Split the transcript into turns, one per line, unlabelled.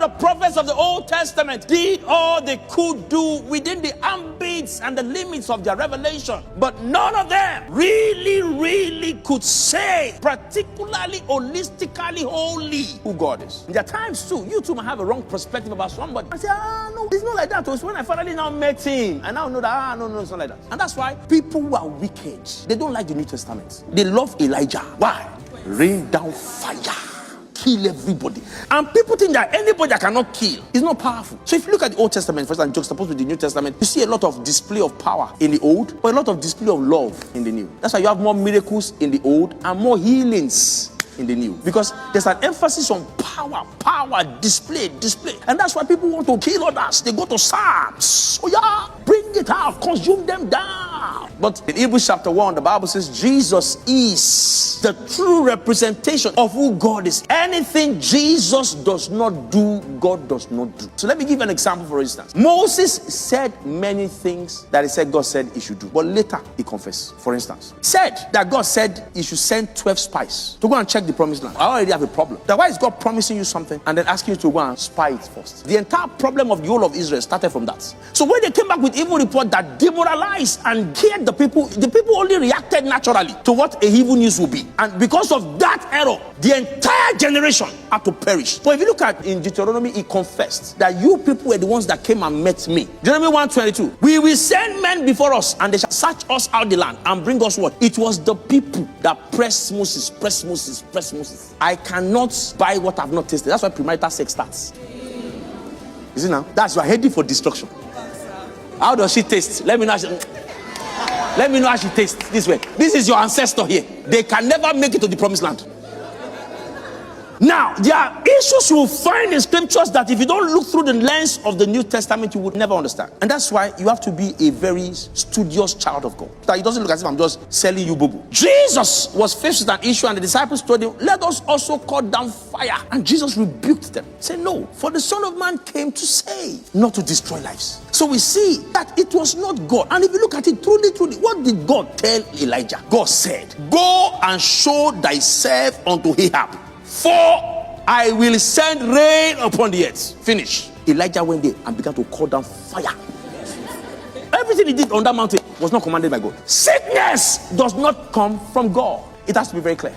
the prophets of the Old Testament did all they could do within the ambits and the limits of their revelation. But none of them really could say, particularly holistically holy, who God is. And there are times too, you too might have a wrong perspective about somebody. I say, no, it's not like that. It was when I finally now met him. I now know that, no, it's not like that. And that's why people who are wicked, they don't like the New Testament. They love Elijah. Why? Rain down fire, kill everybody. And people think that anybody that cannot kill is not powerful. So if you look at the Old Testament, for example, juxtaposed with the New Testament, you see a lot of display of power in the Old, but a lot of display of love in the New. That's why you have more miracles in the Old and more healings in the New, because there's an emphasis on power, display. And that's why people want to kill others. They go to Psalms. Oh yeah, bring it out, consume them down. But in Hebrews chapter 1, the Bible says Jesus is the true representation of who God is. Anything Jesus does not do, God does not do. So let me give you an example. For instance, Moses said many things that he said God said he should do, but later he confessed. For instance, said that God said he should send 12 spies to go and check the promised land. I already have a problem. That's why is God promising you something and then asking you to go and spy it first? The entire problem of the whole of Israel started from that. So when they came back with evil report that demoralized and scared the people only reacted naturally to what a evil news would be. And because of that error, the entire generation had to perish. But if you look at in Deuteronomy, he confessed that you people were the ones that came and met me. Deuteronomy 1:22. We will send men before us and they shall search us out the land and bring us what? It was the people that pressed Moses. I cannot buy what I've not tasted. That's why premarital sex starts. You see now? That's why heading for destruction. How does she taste? Let me know how she tastes. This way. This is your ancestor here. They can never make it to the promised land. Now, there are issues you will find in scriptures that if you don't look through the lens of the New Testament, you would never understand. And that's why you have to be a very studious child of God. That it doesn't look as if I'm just selling you boo-boo. Jesus was faced with an issue and the disciples told him, let us also call down fire. And Jesus rebuked them. He said, no, for the Son of Man came to save, not to destroy lives. So we see that it was not God. And if you look at it truly, what did God tell Elijah? God said, go and show thyself unto Ahab, for I will send rain upon the earth. Finish. Elijah went there and began to call down fire. Everything he did on that mountain was not commanded by God. Sickness does not come from God. It has to be very clear.